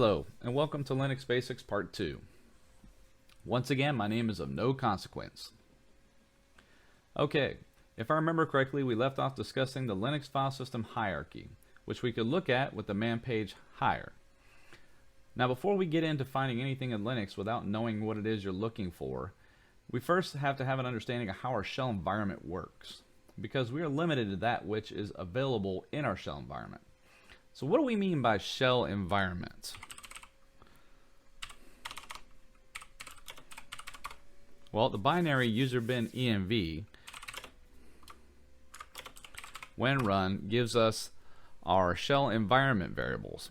Hello, and welcome to Linux Basics Part 2. Once again, my name is of no consequence. Okay, if I remember correctly, we left off discussing the Linux file system hierarchy, which we could look at with the man page higher. Now, before we get into finding anything in Linux without knowing what it is you're looking for, we first have to have an understanding of how our shell environment works, because we are limited to that which is available in our shell environment. So what do we mean by shell environment? Well, the binary user bin env, when run, gives us our shell environment variables.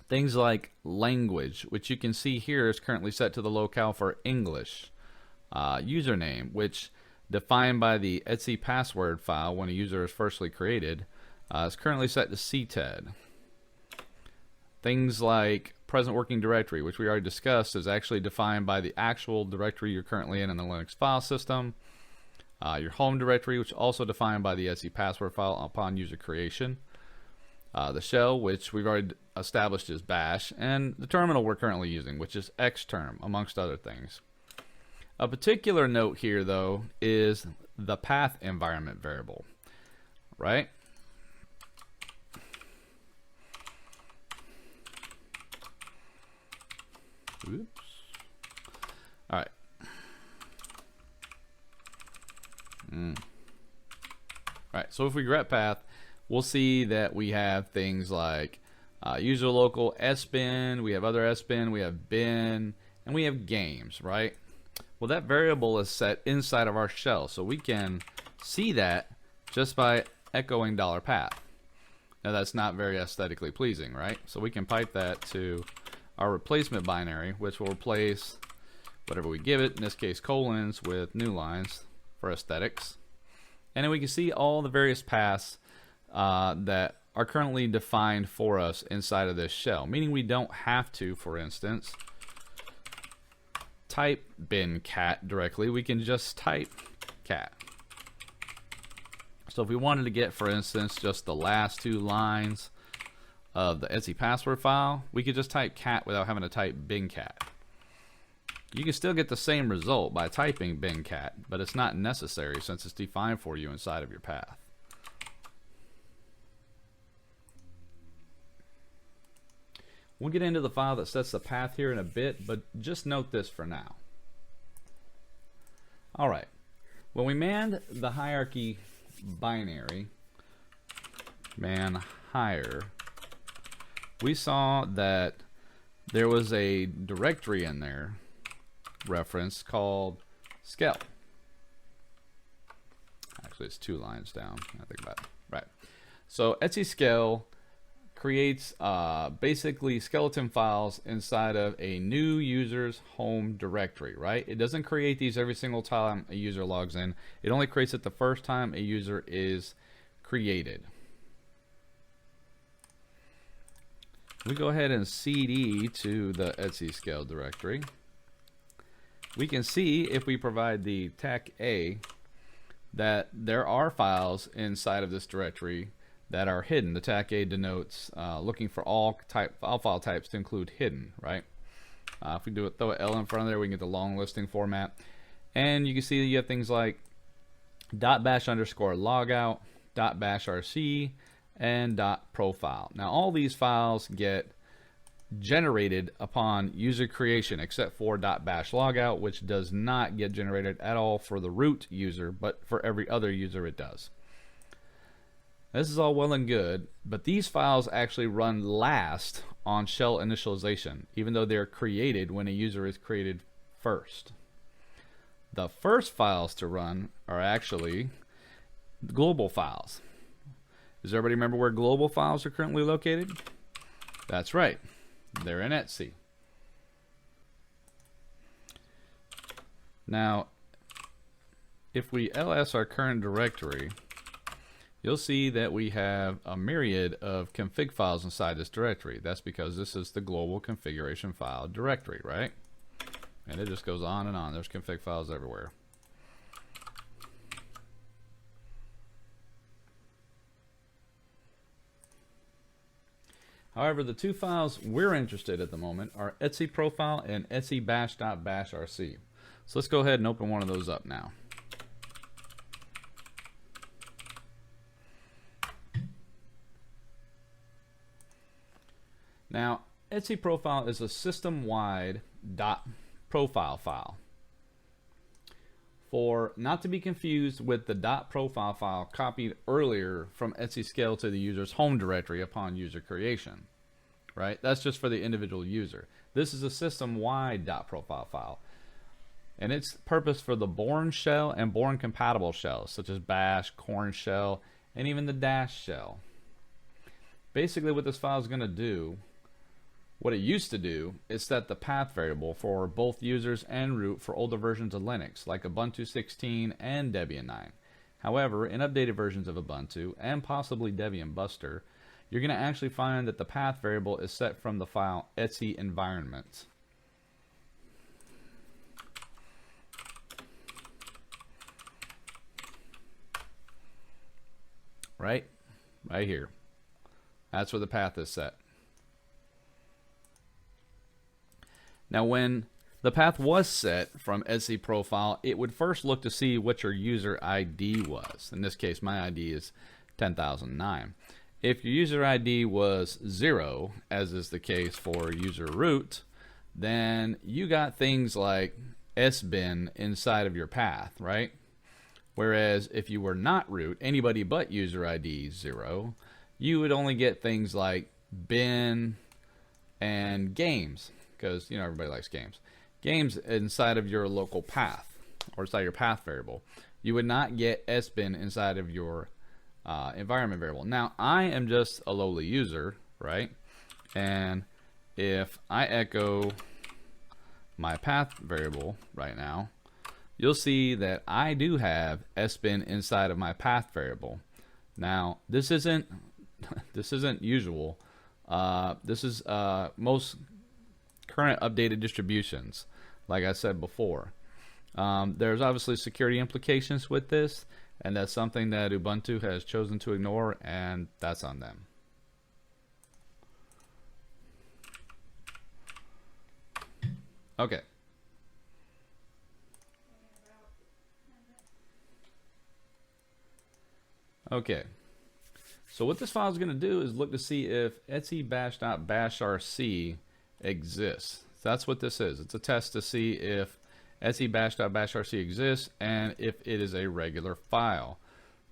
Things like language, which you can see here is currently set to the locale for English. Username, which defined by the etc password file when a user is firstly created, is currently set to cted. Things like present working directory, which we already discussed, is actually defined by the actual directory you're currently in the Linux file system. Your home directory, which is also defined by the etc password file upon user creation. The shell, which we've already established is bash, and the terminal we're currently using, which is xterm, amongst other things. A particular note here, though, is the path environment variable, right? Oops. All right. All right. So if we grep path, we'll see that we have things like user local sbin, we have other sbin, we have bin, and we have games, right? Well, that variable is set inside of our shell, so we can see that just by echoing $path. Now that's not very aesthetically pleasing, right? So we can pipe that to our replacement binary, which will replace whatever we give it, in this case colons, with new lines for aesthetics. And then we can see all the various paths that are currently defined for us inside of this shell, meaning we don't have to, for instance, type bin cat directly. We can just type cat. So if we wanted to get, for instance, just the last two lines of the etc password file, we could just type cat without having to type bin cat. You can still get the same result by typing bin cat, but it's not necessary since it's defined for you inside of your path. We'll get into the file that sets the path here in a bit, but just note this for now. Alright, when we manned the hierarchy binary, man hire, we saw that there was a directory in there reference called skell. Actually, it's 2 lines down. I think about it. Right. So etc skell creates basically skeleton files inside of a new user's home directory, right? It doesn't create these every single time a user logs in. It only creates it the first time a user is created. We go ahead and cd to the etc skell directory. We can see if we provide the tech a that there are files inside of this directory that are hidden. The tech a denotes looking for all file types to include hidden, right? If we throw an L in front of there, we can get the long listing format. And you can see that you have things like .bash_logout, .bashrc, and .profile. Now all these files get generated upon user creation except for .bashlogout, which does not get generated at all for the root user, but for every other user it does. This is all well and good, but these files actually run last on shell initialization, even though they're created when a user is created first. The first files to run are actually global files. Does everybody remember where global files are currently located? That's right. They're in etc. Now, if we ls our current directory, you'll see that we have a myriad of config files inside this directory. That's because this is the global configuration file directory, right? And it just goes on and on. There's config files everywhere. However, the two files we're interested at the moment are etc profile and etc bash.bashrc. So let's go ahead and open one of those up now. Now, etc profile is a system-wide .profile file. For not to be confused with the .profile file copied earlier from etc-scale to the user's home directory upon user creation, right? That's just for the individual user. This is a system-wide .profile file, and its purpose for the Bourne shell and Bourne compatible shells, such as Bash, Corn shell, and even the Dash shell. Basically, what this file is going to do, what it used to do, is set the path variable for both users and root for older versions of Linux, like Ubuntu 16 and Debian 9. However, in updated versions of Ubuntu, and possibly Debian Buster, you're going to actually find that the path variable is set from the file etc environment. Right here. That's where the path is set. Now, when the path was set from etc profile, it would first look to see what your user ID was. In this case, my ID is 10,009. If your user ID was 0, as is the case for user root, then you got things like sbin inside of your path, right? Whereas if you were not root, anybody but user ID 0, you would only get things like bin and games. Because, you know, everybody likes games. Games inside of your local path, or inside your path variable. You would not get sbin inside of your environment variable. Now, I am just a lowly user, right? And if I echo my path variable right now, you'll see that I do have sbin inside of my path variable. Now, this isn't usual. This is most current updated distributions, like I said before. There's obviously security implications with this, and that's something that Ubuntu has chosen to ignore, and that's on them. Okay. Okay. So what this file is going to do is look to see if etc-bash.bashrc exists. So that's what this is. It's a test to see if etc-bash.bashrc exists and if it is a regular file.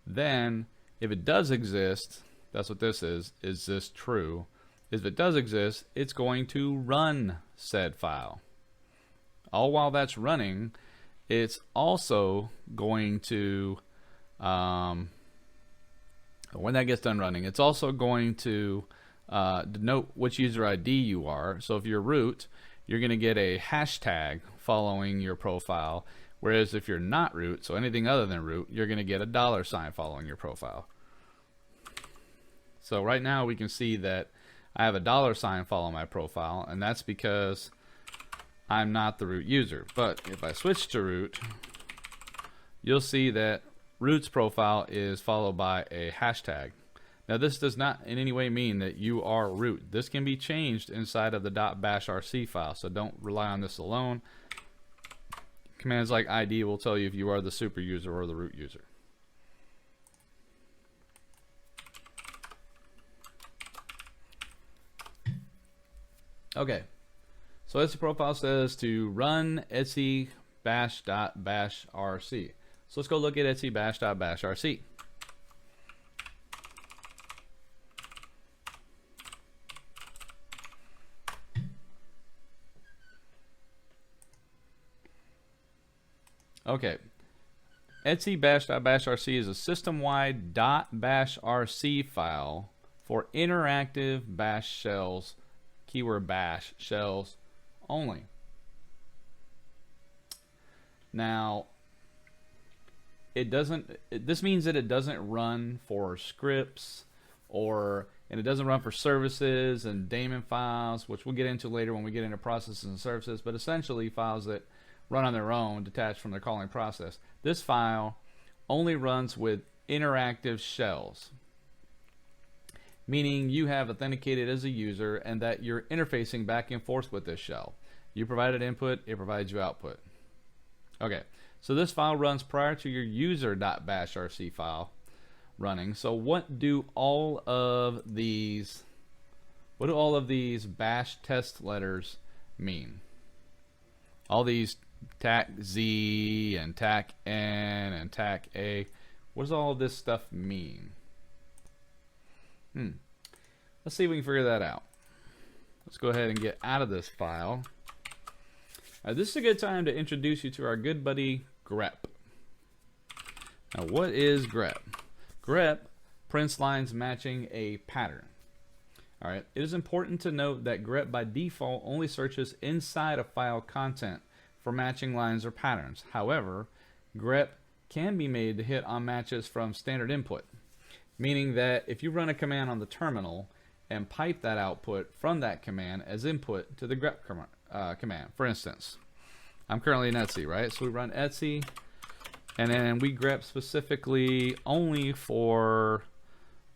Then, if it does exist, that's what this is this true? If it does exist, it's going to run said file. All while that's running, it's also going to, when that gets done running, it's also going to denote which user ID you are. So if you're root, you're going to get a hashtag following your profile, whereas if you're not root, so anything other than root, you're going to get a $sign following your profile. So right now we can see that I have a $sign following my profile, and that's because I'm not the root user. But if I switch to root, you'll see that root's profile is followed by a hashtag. Now, this does not in any way mean that you are root. This can be changed inside of the .bashrc file, so don't rely on this alone. Commands like ID will tell you if you are the super user or the root user. Okay, so etc profile says to run etc bash.bashrc. So let's go look at etc bash.bashrc. Okay, etc bash.bashrc is a system-wide .bashrc file for interactive bash shells, keyword bash shells only. Now, this means that it doesn't run for scripts and it doesn't run for services and daemon files, which we'll get into later when we get into processes and services, but essentially files that run on their own, detached from their calling process. This file only runs with interactive shells. meaning you have authenticated as a user and that you're interfacing back and forth with this shell. You provided input, it provides you output. Okay, so this file runs prior to your user.bashrc file running. So what do all of these bash test letters mean? All these tac Z and tac N and tac A, what does all of this stuff mean? Let's see if we can figure that out. Let's go ahead and get out of this file. This is a good time to introduce you to our good buddy grep. Now, what is grep? Grep prints lines matching a pattern. All right. It is important to note that grep by default only searches inside of file content for matching lines or patterns. However, grep can be made to hit on matches from standard input, meaning that if you run a command on the terminal and pipe that output from that command as input to the grep command. For instance, I'm currently in Etsy, right? So we run Etsy, and then we grep specifically only for,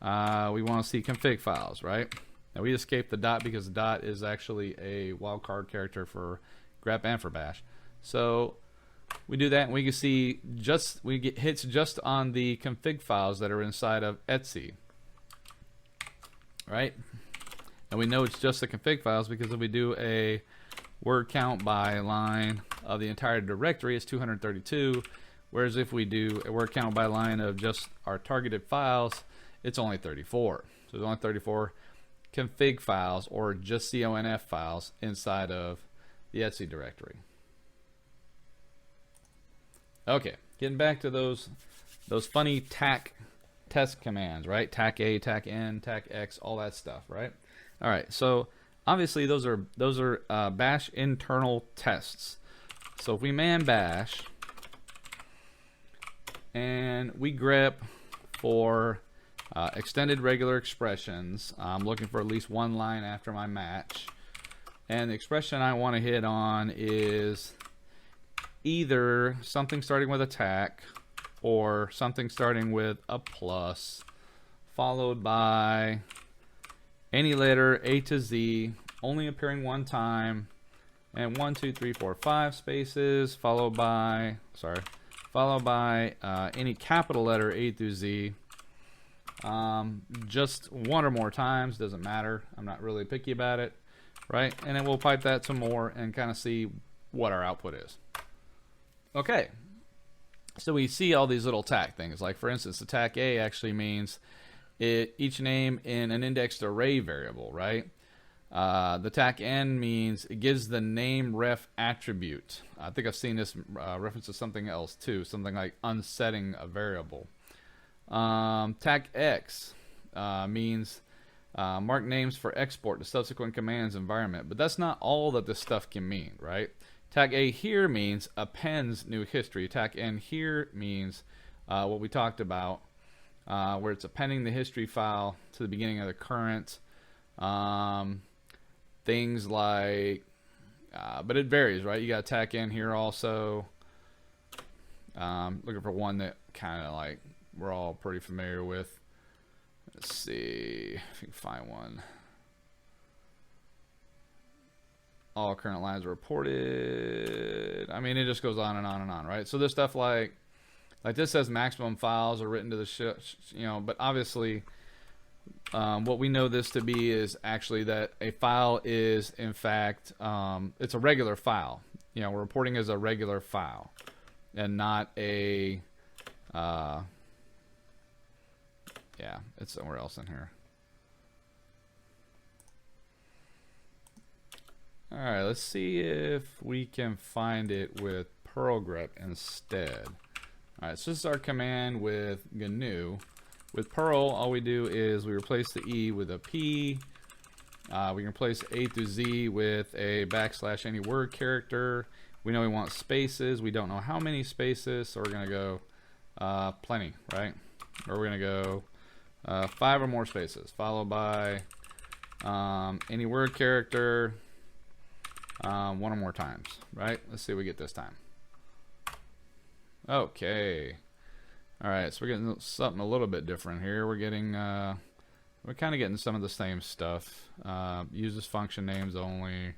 we want to see config files, right? Now we escape the dot because the dot is actually a wildcard character for grep and for bash. So we do that, and we can see we get hits just on the config files that are inside of Etsy, right? And we know it's just the config files because if we do a word count by line of the entire directory, it's 232, whereas if we do a word count by line of just our targeted files, it's only 34. So there's only 34 config files or just conf files inside of the Etsy directory. Okay, getting back to those funny tac test commands, right? Tac A, tac N, tac X, all that stuff, right? All right, so obviously those are bash internal tests. So if we man bash and we grep for extended regular expressions, I'm looking for at least one line after my match, and the expression I want to hit on is either something starting with a tac or something starting with a plus followed by any letter A to Z only appearing one time, and 1 2 3 4 5 spaces followed by any capital letter A through Z just one or more times, doesn't matter, I'm not really picky about it, right? And then we'll pipe that some more and kind of see what our output is. Okay, so we see all these little tac things. Like for instance, the tac A actually means each name in an indexed array variable, right? The tac N means it gives the name ref attribute. I think I've seen this reference to something else too, something like unsetting a variable. Tac X means mark names for export to subsequent commands environment, but that's not all that this stuff can mean, right? Tac A here means appends new history. Tac N here means what we talked about, where it's appending the history file to the beginning of the current. Things like, but it varies, right? You got tac N here also. Looking for one that kind of like we're all pretty familiar with. Let's see if you can find one. All current lines are reported. I mean, it just goes on and on and on, right? So there's stuff like this says maximum files are written to the but obviously what we know this to be is actually that a file is in fact it's a regular file. We're reporting as a regular file and not a it's somewhere else in here. Alright, let's see if we can find it with Perl grep instead. Alright, so this is our command with GNU. With Perl, all we do is we replace the E with a P. We can replace A through Z with a / any word character. We know we want spaces. We don't know how many spaces, so we're going to go plenty, right? Or we're going to go 5 or more spaces, followed by any word character one or more times, right? Let's see what we get this time. Okay. All right, so we're getting something a little bit different here. We're getting We're kind of getting some of the same stuff. Uses function names only.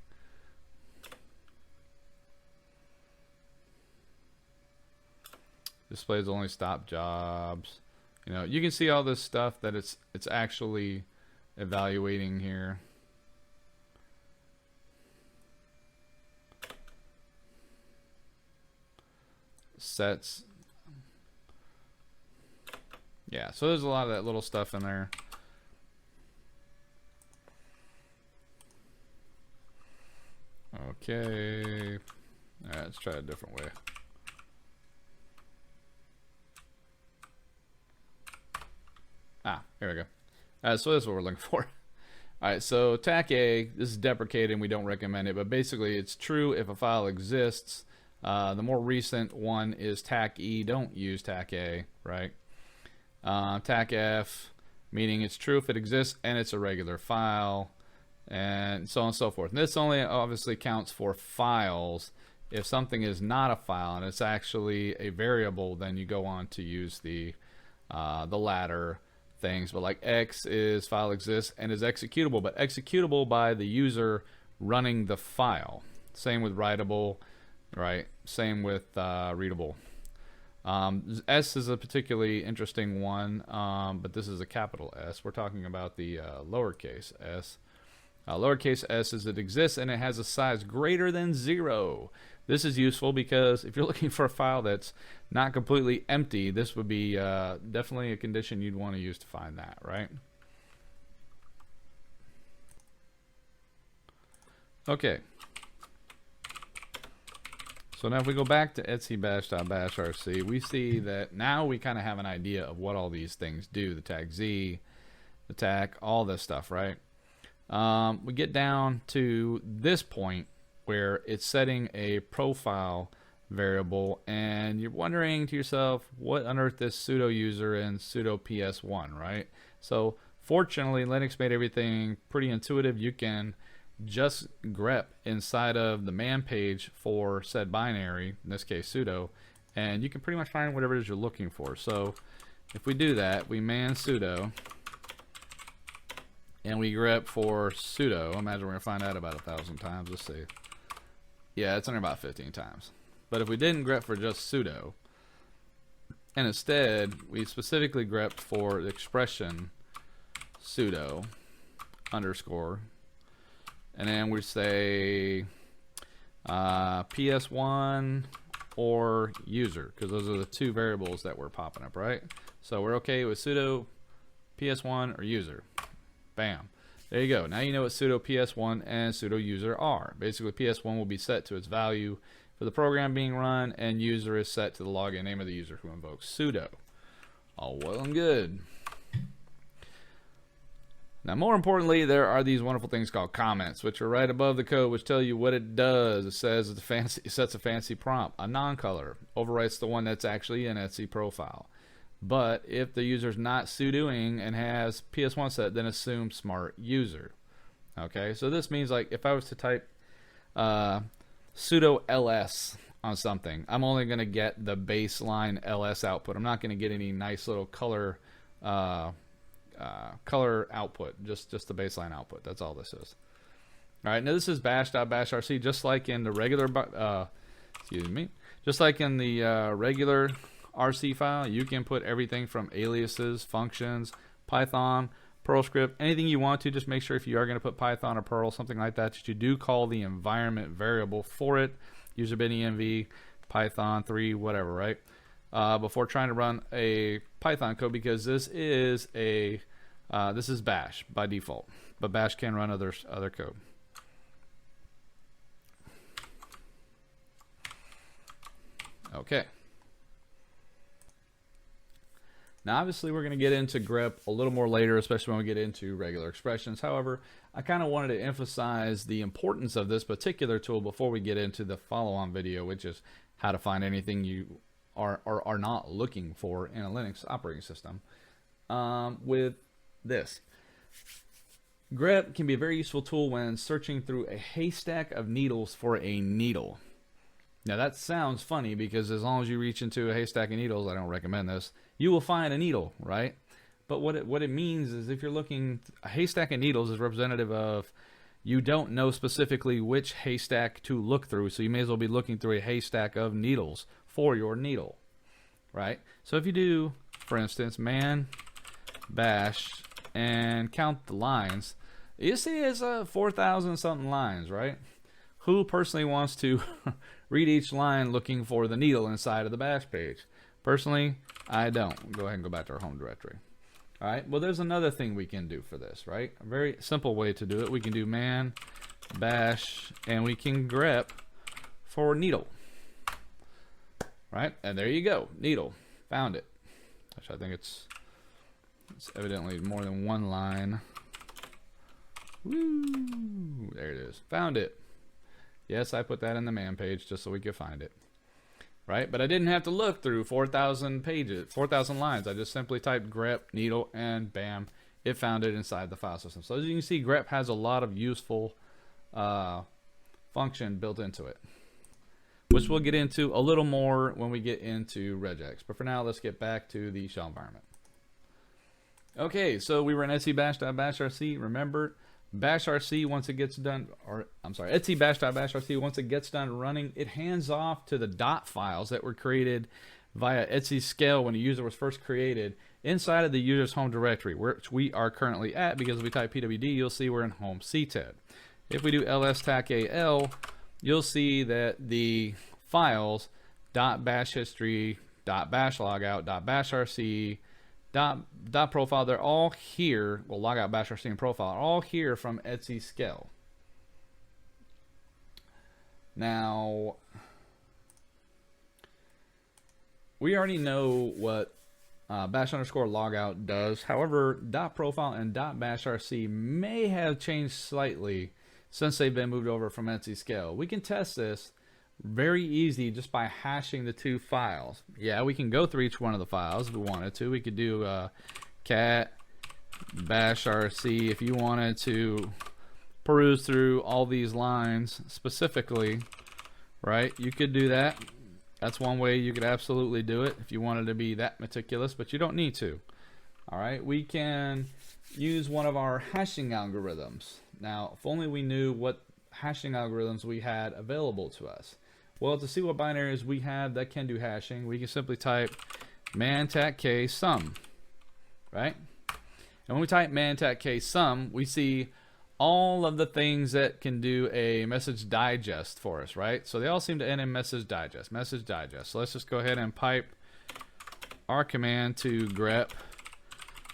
Displays only stop jobs. You know, you can see all this stuff that it's actually evaluating here. Sets. Yeah, so there's a lot of that little stuff in there. Okay. All right, let's try a different way. Here we go. So this is what we're looking for. Alright, so TAC A, this is deprecated and we don't recommend it, but basically it's true if a file exists. The more recent one is TAC E, don't use TAC A, right? TAC F, meaning it's true if it exists and it's a regular file, and so on and so forth. And this only obviously counts for files. If something is not a file and it's actually a variable, then you go on to use the latter things. But like X is file exists and is executable, but executable by the user running the file. Same with writable, right? Same with readable. S is a particularly interesting one, but this is a capital S. We're talking about the lowercase s. Lowercase s is it exists and it has a size greater than 0. This is useful because if you're looking for a file that's not completely empty, this would be definitely a condition you'd want to use to find that, right? Okay. So now if we go back to etc-bash.bashrc, we see that now we kind of have an idea of what all these things do. The tag Z, the tag, all this stuff, right? We get down to this point where it's setting a profile variable, and you're wondering to yourself, what on earth is sudo user and sudo ps1, right? So fortunately, Linux made everything pretty intuitive. You can just grep inside of the man page for said binary, in this case sudo, and you can pretty much find whatever it is you're looking for. So if we do that, we man sudo and we grep for sudo. Imagine we're gonna find out about 1,000 times. Let's see. Yeah, it's only about 15 times. But if we didn't grep for just sudo, and instead we specifically grepped for the expression sudo underscore, and then we say ps1 or user, because those are the two variables that were popping up, right? So we're okay with sudo ps1 or user. Bam. There you go. Now you know what sudo ps1 and sudo user are. Basically, ps1 will be set to its value for the program being run, and user is set to the login name of the user who invokes sudo. All well and good. Now, more importantly, there are these wonderful things called comments, which are right above the code, which tell you what it does. It says it sets a fancy prompt. A non-color overwrites the one that's actually in etc profile. But if the user's not sudoing and has ps1 set, then assume smart user. Okay, so this means like if I was to type sudo ls on something, I'm only going to get the baseline ls output. I'm not going to get any nice little color color output, just the baseline output. That's all this is. All right, now this is bash.bashrc, just like in the regular excuse me, just like in the regular RC file. You can put everything from aliases, functions, Python, Perl script, anything you want to. Just make sure if you are going to put Python or Perl, something like that, that you do call the environment variable for it. User bin env, Python 3, whatever, right? Before trying to run a Python code, because this is a this is bash by default, but bash can run other code. Okay. Now, obviously, we're going to get into grep a little more later, especially when we get into regular expressions. However, I kind of wanted to emphasize the importance of this particular tool before we get into the follow-on video, which is how to find anything you are not looking for in a Linux operating system. With this, grep can be a very useful tool when searching through a haystack of needles for a needle. Now that sounds funny, because as long as you reach into a haystack of needles, I don't recommend this, you will find a needle, right? But what it means is if you're looking, a haystack of needles is representative of you don't know specifically which haystack to look through, so you may as well be looking through a haystack of needles for your needle, right? So if you do, for instance, man bash and count the lines, you see it's 4,000 something lines, right? Who personally wants to read each line looking for the needle inside of the bash page? Personally, I don't. Go ahead and go back to our home directory. All right, well, there's another thing we can do for this, right? A very simple way to do it. We can do man bash and we can grep for needle, right? And there you go, needle, found it. Actually, I think it's evidently more than one line. Woo, there it is, found it. Yes, I put that in the man page just so we could find it. Right, but I didn't have to look through 4,000 pages, 4,000 lines. I just simply typed grep needle and bam, it found it inside the file system. So as you can see, grep has a lot of useful function built into it, which we'll get into a little more when we get into regex. But for now, let's get back to the shell environment. Okay, so we were in etc-bash.bashrc. Remember, bashrc once it gets done, or I'm sorry, etc-bash.bashrc once it gets done running, it hands off to the dot files that were created via etsyscale when the user was first created inside of the user's home directory, which we are currently at, because if we type pwd, you'll see we're in home cted. If we do ls-tac-al, you'll see that the files .bash history, .bash logout, .bashrc, dot profile, they're all here. Well, logout, bashrc, and profile are all here from etsyscale. Now, we already know what bash underscore logout does. However, dot profile and dot bashrc may have changed slightly since they've been moved over from etsyscale. We can test this very easy just by hashing the two files. Yeah, we can go through each one of the files if we wanted to. We could do cat bashrc if you wanted to peruse through all these lines specifically, right? You could do that. That's one way you could absolutely do it if you wanted to be that meticulous, but you don't need to. All right, we can use one of our hashing algorithms. Now, if only we knew what hashing algorithms we had available to us. Well, to see what binaries we have that can do hashing, we can simply type man-tac-k sum, right? And when we type man-tac-k sum, we see all of the things that can do a message digest for us, right? So they all seem to end in message digest, message digest. So let's just go ahead and pipe our command to grep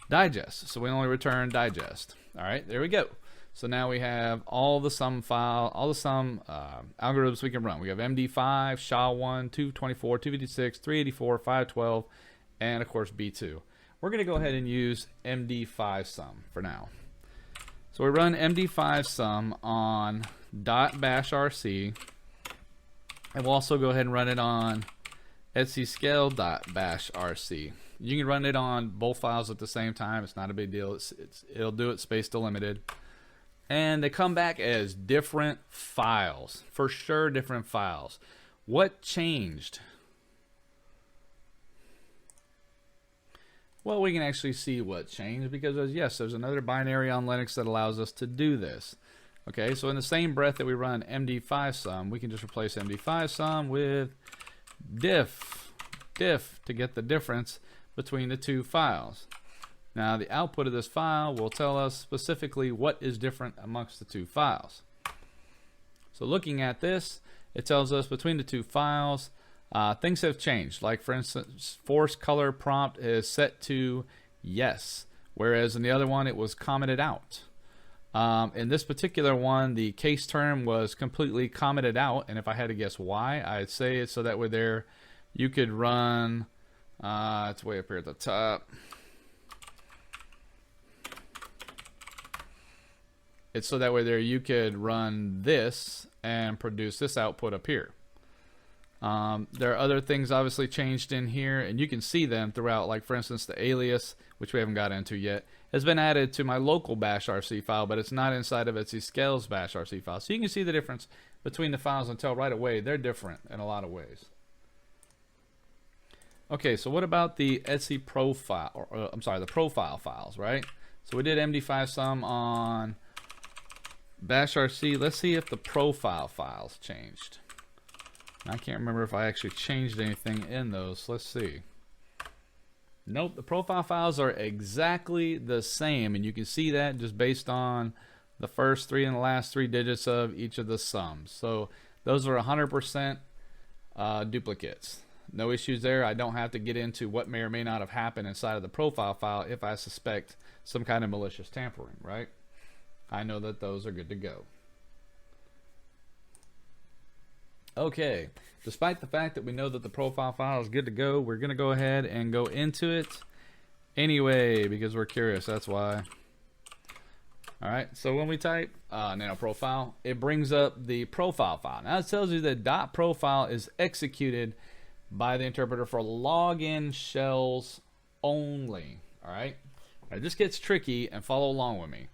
digest. So we only return digest. All right, there we go. So now we have all the sum file, all the sum algorithms we can run. We have MD5, SHA-1, 224, 256, 384, 512, and of course B2. We're going to go ahead and use MD5 sum for now. So we run MD5 sum on .bashrc, and we'll also go ahead and run it on etsyscale.bashrc. You can run it on both files at the same time. It's not a big deal. It'll do it space delimited. And they come back as different files. For sure, different files. What changed? Well, we can actually see what changed because, yes, there's another binary on Linux that allows us to do this. Okay, so in the same breath that we run MD5 sum, we can just replace MD5 sum with diff to get the difference between the two files. Now, the output of this file will tell us specifically what is different amongst the two files. So looking at this, it tells us between the two files, things have changed. Like, for instance, force color prompt is set to yes, whereas in the other one, it was commented out. In this particular one, the case term was completely commented out, and if I had to guess why, I'd say it's so that way there you could run, it's way up here at the top. It's so that way there you could run this and produce this output up here. There are other things obviously changed in here, and you can see them throughout. Like, for instance, the alias, which we haven't got into yet, has been added to my local bashrc file, but it's not inside of etsyscale's bashrc file. So you can see the difference between the files and tell right away they're different in a lot of ways. Okay, so what about the Etsy profile, or I'm sorry, the profile files, right? So we did MD5 sum on bash RC. Let's see if the profile files changed. I can't remember if I actually changed anything in those. Let's see. Nope, the profile files are exactly the same, and you can see that just based on the first 3 and the last 3 digits of each of the sums. So those are 100% duplicates. No issues there. I don't have to get into what may or may not have happened inside of the profile file if I suspect some kind of malicious tampering, right? I know that those are good to go. Okay, despite the fact that we know that the profile file is good to go, we're going to go ahead and go into it anyway because we're curious. That's why. All right, so when we type nano profile, it brings up the profile file. Now it tells you that .profile is executed by the interpreter for login shells only. All right, this gets tricky, and follow along with me.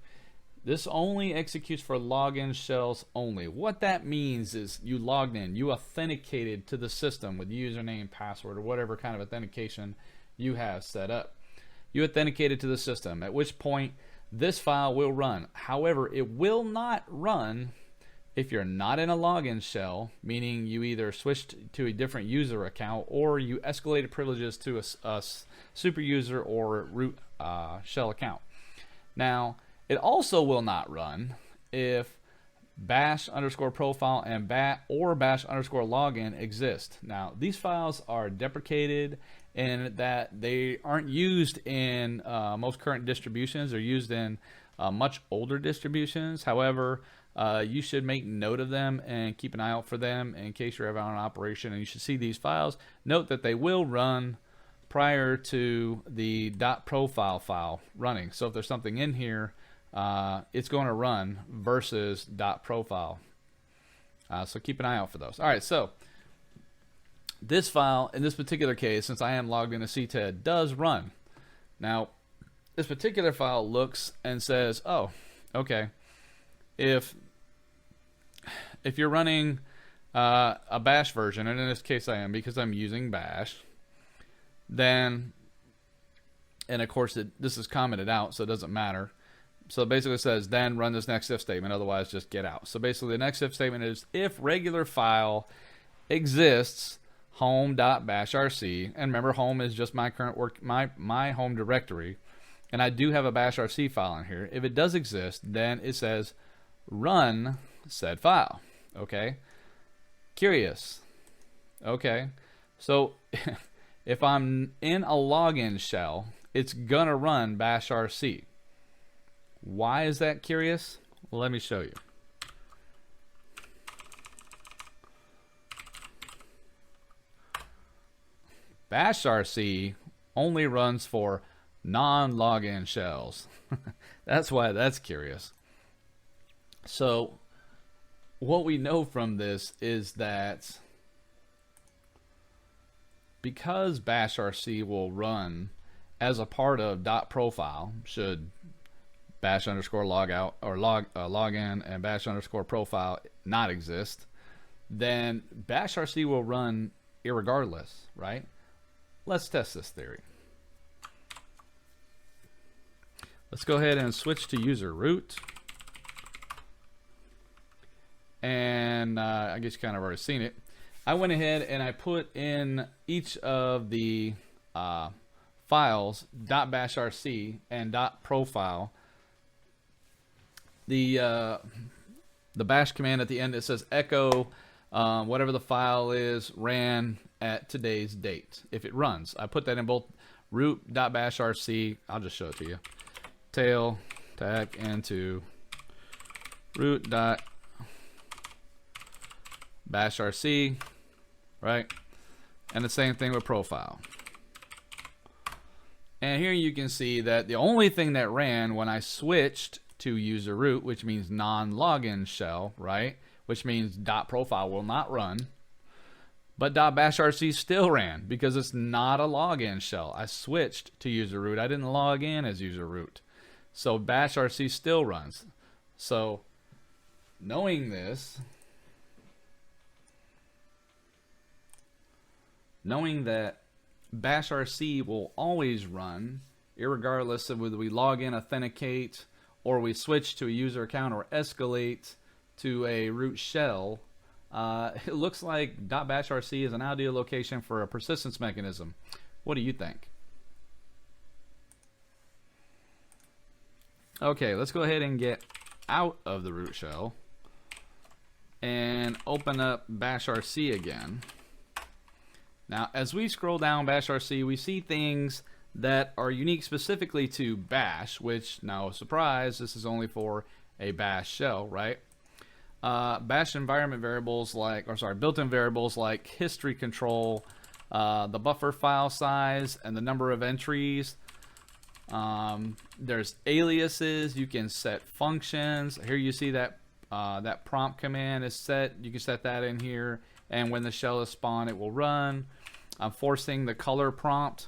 This only executes for login shells only. What that means is you logged in, you authenticated to the system with username, password, or whatever kind of authentication you have set up. You authenticated to the system, at which point this file will run. However, it will not run if you're not in a login shell, meaning you either switched to a different user account or you escalated privileges to a super user or root shell account. Now, it also will not run if bash underscore profile and bash underscore login exist. Now, these files are deprecated in that they aren't used in most current distributions. They're used in much older distributions. However, you should make note of them and keep an eye out for them in case you're ever on an operation and you should see these files. Note that they will run prior to the .profile file running. So if there's something in here, it's going to run versus .profile. So keep an eye out for those. All right, so this file, in this particular case, since I am logged into CTED, does run. Now, this particular file looks and says, oh, okay, if you're running a bash version, and in this case I am because I'm using bash, then, and of course this is commented out, so it doesn't matter. So it basically says, then run this next if statement, otherwise just get out. So basically the next if statement is if regular file exists, home.bashrc, and remember home is just my current work, my home directory, and I do have a bashrc file in here. If it does exist, then it says run said file. Okay, curious. Okay, so if I'm in a login shell, it's gonna run bashrc. Why is that curious? Well, let me show you. bashrc only runs for non-login shells. That's why that's curious. So what we know from this is that because bashrc will run as a part of .profile, should bash underscore log out or login and bash underscore profile not exist, then bashrc will run irregardless, right? Let's test this theory. Let's go ahead and switch to user root. And I guess you kind of already seen it. I went ahead and I put in each of the files .bashrc and .profile. The bash command at the end, it says echo whatever the file is ran at today's date. If it runs, I put that in both root.bashrc. I'll just show it to you. Tail tag into root.bashrc, right? And the same thing with profile. And here you can see that the only thing that ran when I switched to user root, which means non-login shell, right? Which means .profile will not run. But .bashrc still ran because it's not a login shell. I switched to user root. I didn't log in as user root. So bashrc still runs. So knowing this, knowing that bash RC will always run, irregardless of whether we log in, authenticate, or we switch to a user account or escalate to a root shell. It looks like .bash RC is an ideal location for a persistence mechanism. What do you think? Okay, let's go ahead and get out of the root shell and open up bash RC again. Now, as we scroll down bash RC, we see things that are unique specifically to bash, which, no surprise, this is only for a bash shell, right? Bash environment variables like, or sorry, built-in variables like history control, the buffer file size, and the number of entries. There's aliases. You can set functions. Here you see that that prompt command is set. You can set that in here, and when the shell is spawned, it will run. I'm forcing the color prompt.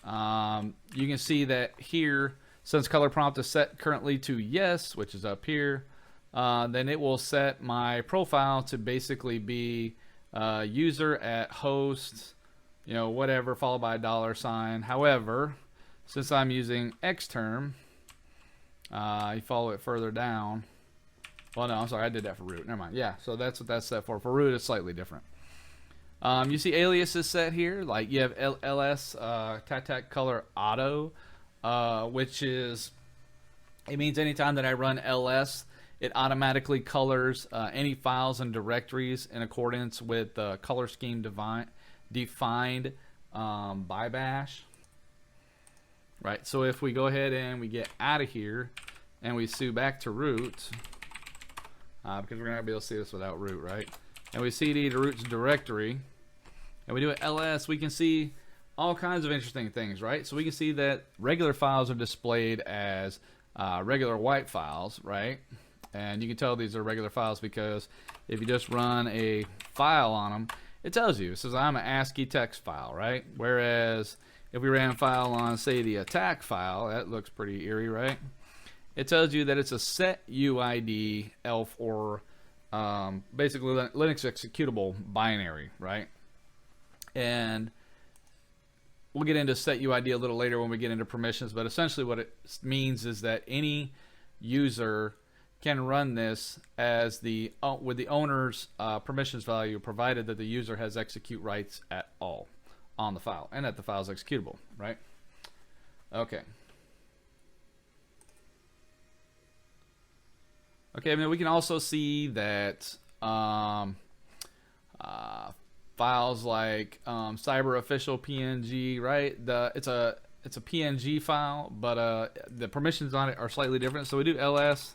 You can see that here, since color prompt is set currently to yes, which is up here, then it will set my profile to basically be user at host, you know, whatever, followed by a $sign. However, since I'm using Xterm, you follow it further down. Well, no, I'm sorry, I did that for root. Never mind. Yeah, so that's what that's set for. For root, it's slightly different. You see aliases set here, like you have ls tac color auto, which is, it means anytime that I run ls, it automatically colors any files and directories in accordance with the color scheme defined by bash. Right, so if we go ahead and we get out of here and we sue back to root, because we're not be able to see this without root, right? And we cd to root's directory, and we do an ls, we can see all kinds of interesting things, right? So we can see that regular files are displayed as regular white files, right? And you can tell these are regular files because if you just run a file on them, it tells you. It says I'm an ASCII text file, right? Whereas if we ran a file on, say, the attack file, that looks pretty eerie, right? It tells you that it's a set UID ELF or basically Linux executable binary, right? And we'll get into set UID a little later when we get into permissions, but essentially what it means is that any user can run this as with the owner's permissions value, provided that the user has execute rights at all on the file and that the file is executable, right? Okay. Okay, I mean, we can also see that files like cyber official PNG, right? It's a PNG file, but the permissions on it are slightly different. So we do ls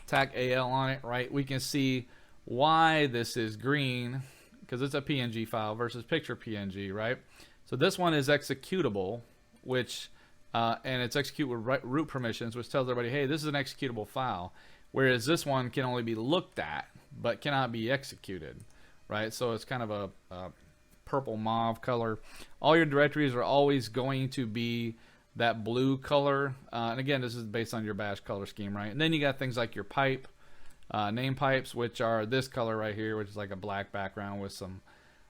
tac al on it, right? We can see why this is green because it's a PNG file versus picture PNG, right? So this one is executable, which and it's execute with root permissions, which tells everybody, hey, this is an executable file. Whereas this one can only be looked at, but cannot be executed, right? So it's kind of a purple mauve color. All your directories are always going to be that blue color. And again, this is based on your bash color scheme, right? And then you got things like your pipe, name pipes, which are this color right here, which is like a black background with some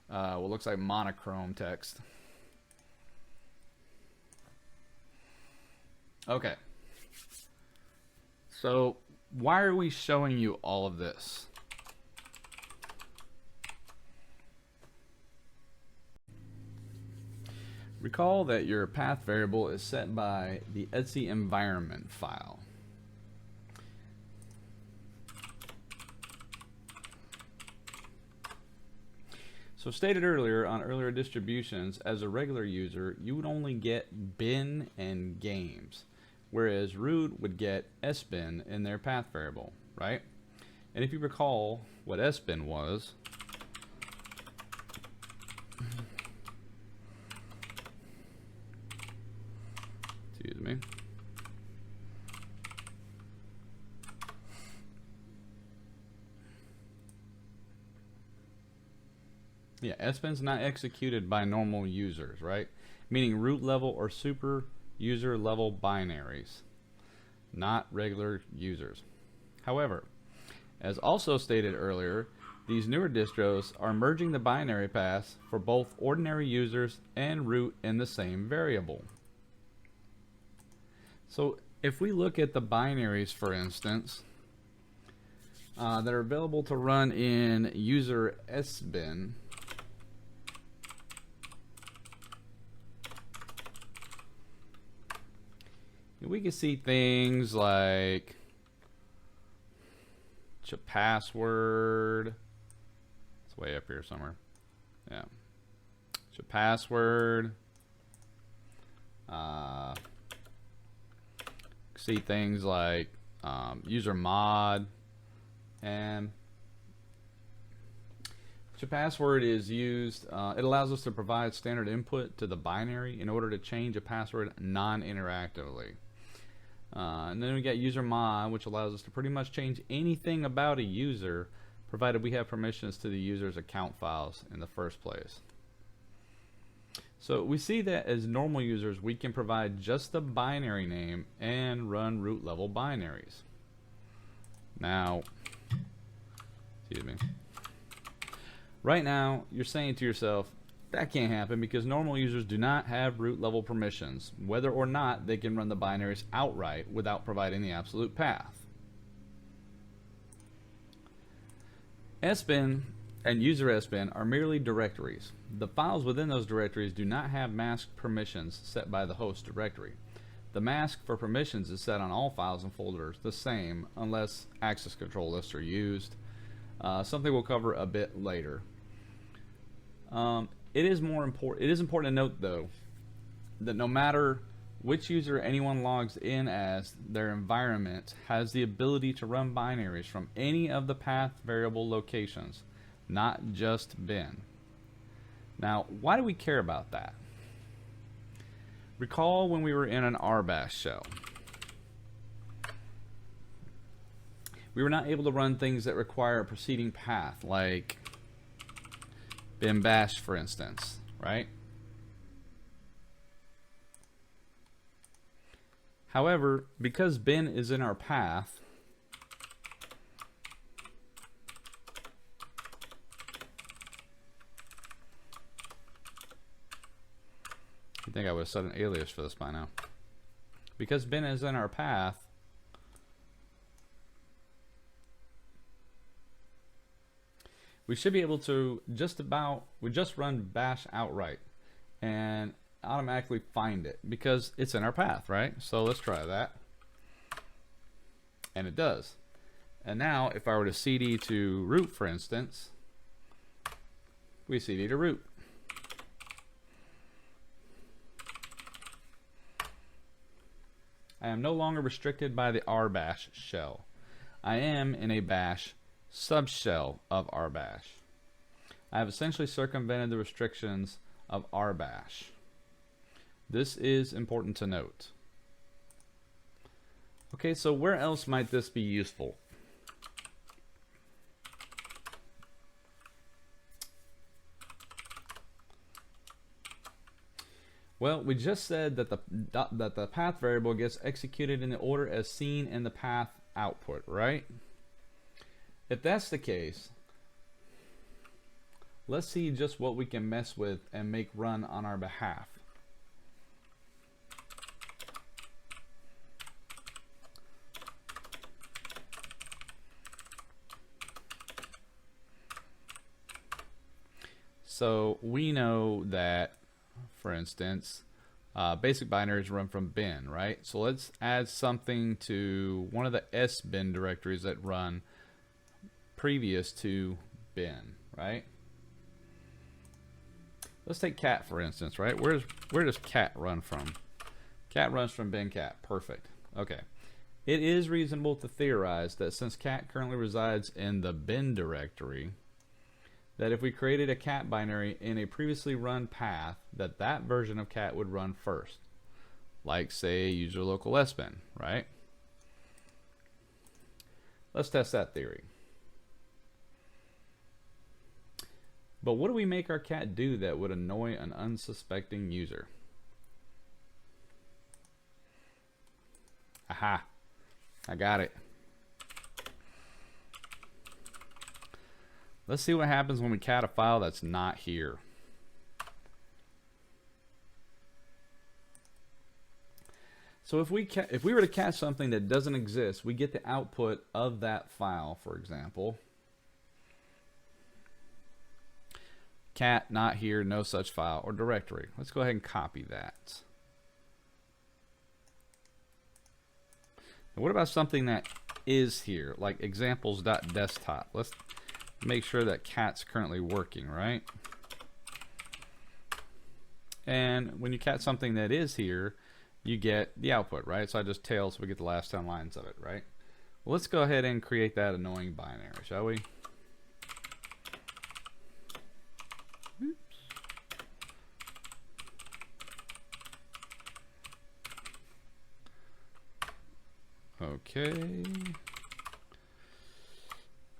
what looks like monochrome text. Okay. So why are we showing you all of this? Recall that your path variable is set by the etc environment file. So stated earlier on earlier distributions, as a regular user, you would only get bin and games, whereas root would get sbin in their path variable, right? And if you recall what sbin was, excuse me, yeah, sbin's not executed by normal users, right? Meaning root level or super user level binaries, not regular users. However, as also stated earlier, These newer distros are merging the binary paths for both ordinary users and root in the same variable. So if we look at the binaries, for instance, that are available to run in user sbin, we can see things like password. It's way up here somewhere. Yeah. Password. See things like user mod, and password is used. It allows us to provide standard input to the binary in order to change a password non-interactively. And then we got user mod, which allows us to pretty much change anything about a user, provided we have permissions to the user's account files in the first place. So we see that as normal users, we can provide just the binary name and run root level binaries. Now, excuse me. Right now, you're saying to yourself, that can't happen because normal users do not have root level permissions, whether or not they can run the binaries outright without providing the absolute path. SBin and user SBin are merely directories. The files within those directories do not have masked permissions set by the host directory. The mask for permissions is set on all files and folders the same unless access control lists are used. Something we'll cover a bit later. It is important to note, though, that no matter which user anyone logs in as, their environment has the ability to run binaries from any of the path variable locations, not just bin. Now, why do we care about that? Recall when we were in an RBash shell. We were not able to run things that require a preceding path, like bin bash, for instance, right? However, because bin is in our path, I think I would have set an alias for this by now. Because bin is in our path, we should be able to just run bash outright and automatically find it because it's in our path, right? So let's try that. And it does. And now if I were to cd to root, for instance, we cd to root. I am no longer restricted by the RBash shell. I am in a bash subshell of RBash. I have essentially circumvented the restrictions of RBash. This is important to note. Okay, so where else might this be useful? Well, we just said that the path variable gets executed in the order as seen in the path output, right? If that's the case, let's see just what we can mess with and make run on our behalf. So we know that, for instance, basic binaries run from bin, right? So let's add something to one of the sbin directories that run previous to bin, right? Let's take cat, for instance, right? Where does cat run from? Cat runs from bin cat. Perfect. Okay. It is reasonable to theorize that since cat currently resides in the bin directory, that if we created a cat binary in a previously run path, that version of cat would run first. Like, say, user local sbin, right? Let's test that theory. But what do we make our cat do that would annoy an unsuspecting user? Aha! I got it. Let's see what happens when we cat a file that's not here. So if we were to cat something that doesn't exist, we get the output of that file, for example. Cat not here, no such file or directory. Let's go ahead and copy that. And what about something that is here, like examples.desktop? Let's make sure that cat's currently working, right? And when you cat something that is here, you get the output, right? So I just tail so we get the last 10 lines of it, right? Well, let's go ahead and create that annoying binary, shall we? Okay.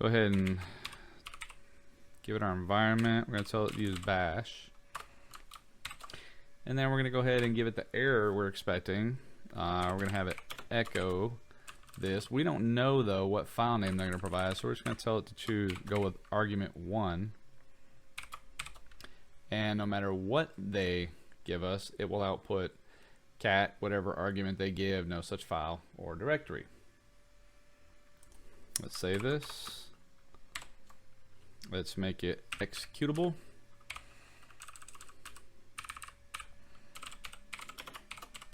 Go ahead and give it our environment. We're going to tell it to use bash. And then we're going to go ahead and give it the error we're expecting. We're going to have it echo this. We don't know, though, what file name they're going to provide, so we're just going to tell it to go with argument 1. And no matter what they give us, it will output cat, whatever argument they give, no such file or directory. Let's save this. Let's make it executable.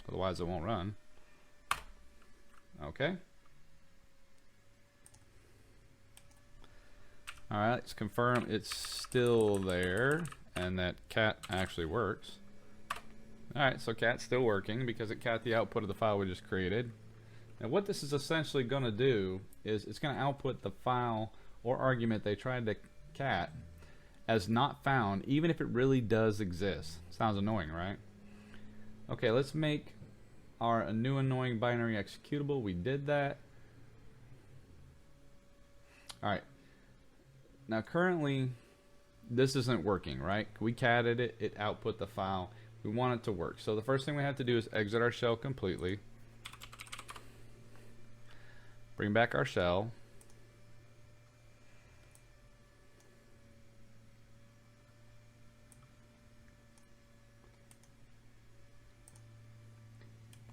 Otherwise it won't run. Okay. Alright, let's confirm it's still there and that cat actually works. Alright, so cat's still working because it cat the output of the file we just created. And what this is essentially going to do is it's going to output the file or argument they tried to cat as not found, even if it really does exist. Sounds annoying, right? Okay, let's make our new annoying binary executable. We did that. Alright. Now currently this isn't working, right? We catted it, it output the file. We want it to work. So the first thing we have to do is exit our shell completely. Bring back our shell.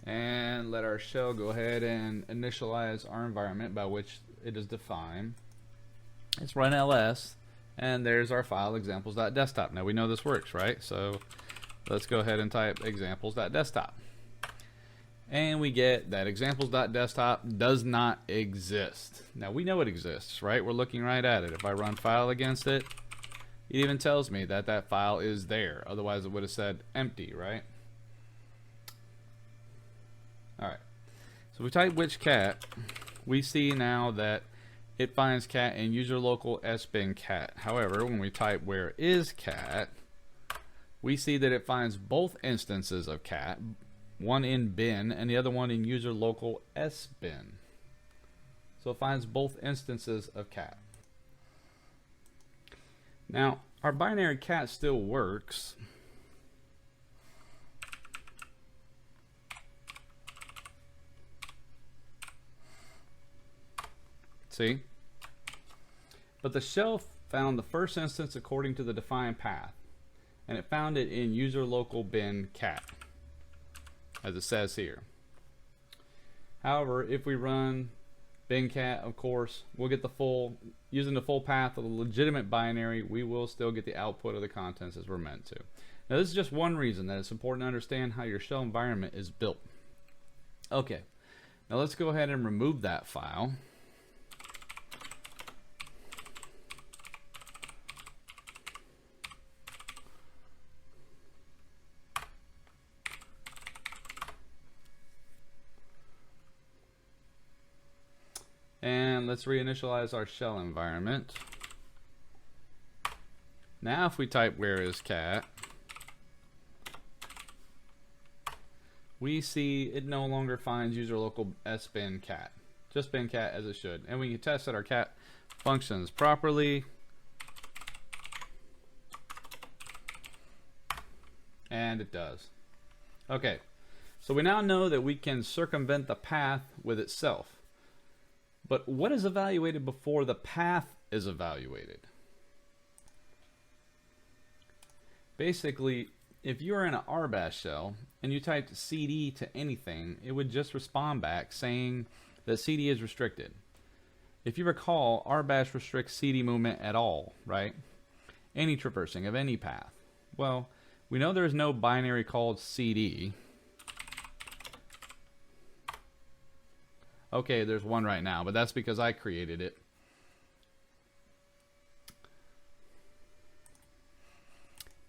And let our shell go ahead and initialize our environment by which it is defined. Let's run ls, and there's our file examples.desktop. Now we know this works, right? So let's go ahead and type examples.desktop. And we get that examples.desktop does not exist. Now we know it exists, right? We're looking right at it. If I run file against it, it even tells me that that file is there. Otherwise it would have said empty, right? Alright, so if we type which cat, we see now that it finds cat in user local sbin cat. However, when we type where is cat, we see that it finds both instances of cat, one in bin and the other one in user local sbin. So it finds both instances of cat. Now, our binary cat still works. See? But the shell found the first instance according to the defined path, and it found it in user local bin cat, as it says here. However, if we run bin cat, of course, we'll get the full, using the full path of the legitimate binary, we will still get the output of the contents as we're meant to. Now this is just one reason that it's important to understand how your shell environment is built. Okay, now let's go ahead and remove that file. And let's reinitialize our shell environment. Now if we type where is cat, we see it no longer finds user local sbin cat, just bin cat as it should. And we can test that our cat functions properly. And it does. Okay, so we now know that we can circumvent the path with itself. But what is evaluated before the path is evaluated? Basically, if you're in an RBAS shell and you typed CD to anything, it would just respond back saying that CD is restricted. If you recall, RBAS restricts CD movement at all, right? Any traversing of any path. Well, we know there's no binary called CD. Okay, there's one right now, but that's because I created it.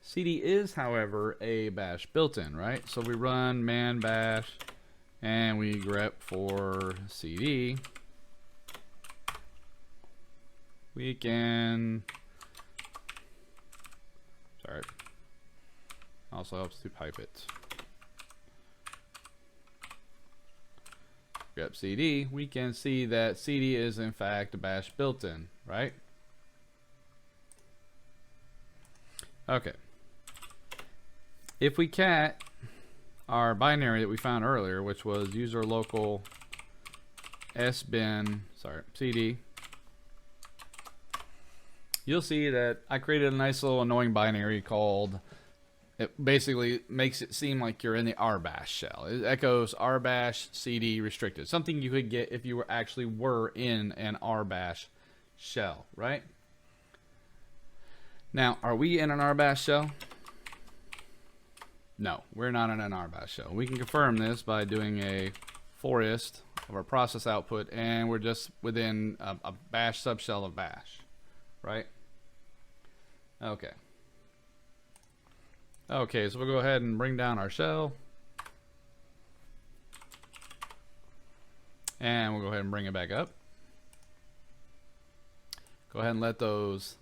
CD is, however, a bash built-in, right? So we run man bash and we grep for CD. We can, sorry, also helps to pipe it. Grep CD, we can see that CD is in fact a bash built-in, right? Okay. If we cat our binary that we found earlier, which was user local sbin, CD, you'll see that I created a nice little annoying binary called, it basically makes it seem like you're in the RBAS shell. It echoes RBAS CD restricted, something you could get if you were actually in an RBAS shell, right? Now, are we in an RBAS shell? No, we're not in an RBAS shell. We can confirm this by doing a forest of our process output, and we're just within a bash subshell of bash, right? Okay. Okay, so we'll go ahead and bring down our shell. And we'll go ahead and bring it back up. Go ahead and let those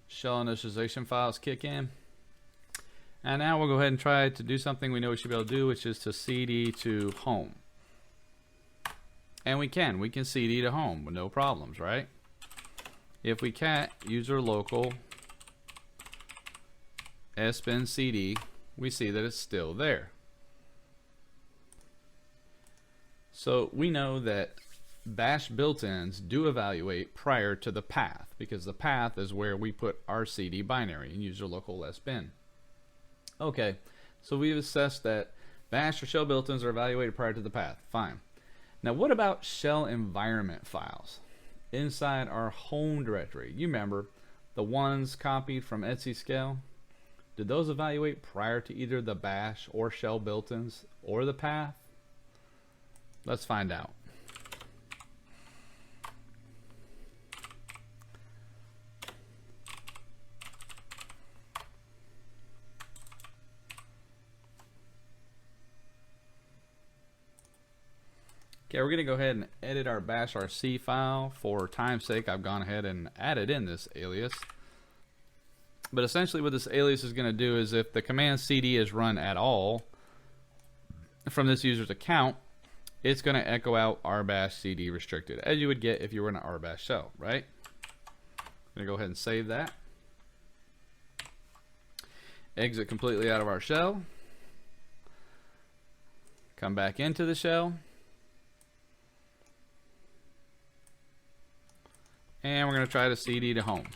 shell initialization files kick in. And now we'll go ahead and try to do something we know we should be able to do, which is to CD to home. And we can CD to home with no problems, right? If we cat user local sbin CD, we see that it's still there. So we know that bash built-ins do evaluate prior to the path, because the path is where we put our CD binary in user local sbin. Okay, so we've assessed that bash or shell built-ins are evaluated prior to the path. Fine. Now what about shell environment files inside our home directory? You remember the ones copied from Etsyscale? Did those evaluate prior to either the bash or shell built-ins or the path? Let's find out. Okay, we're going to go ahead and edit our bash RC file. For time's sake, I've gone ahead and added in this alias. But essentially what this alias is going to do is if the command CD is run at all from this user's account, it's going to echo out RBAS CD restricted, as you would get if you were in an RBAS shell, right? I'm going to go ahead and save that. Exit completely out of our shell. Come back into the shell. And we're going to try to CD to home.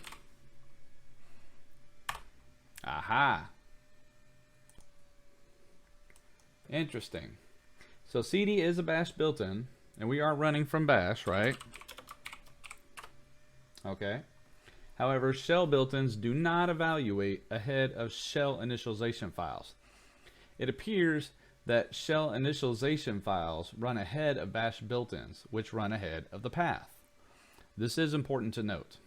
Aha. Interesting. So CD is a bash built-in, and we are running from bash, right? Okay. However, shell built-ins do not evaluate ahead of shell initialization files. It appears that shell initialization files run ahead of bash built-ins, which run ahead of the path. This is important to note.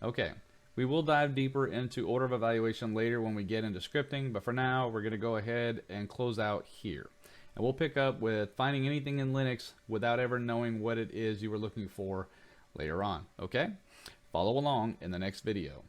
Okay, we will dive deeper into order of evaluation later when we get into scripting, but for now we're going to go ahead and close out here. And we'll pick up with finding anything in Linux without ever knowing what it is you were looking for later on. Okay? Follow along in the next video.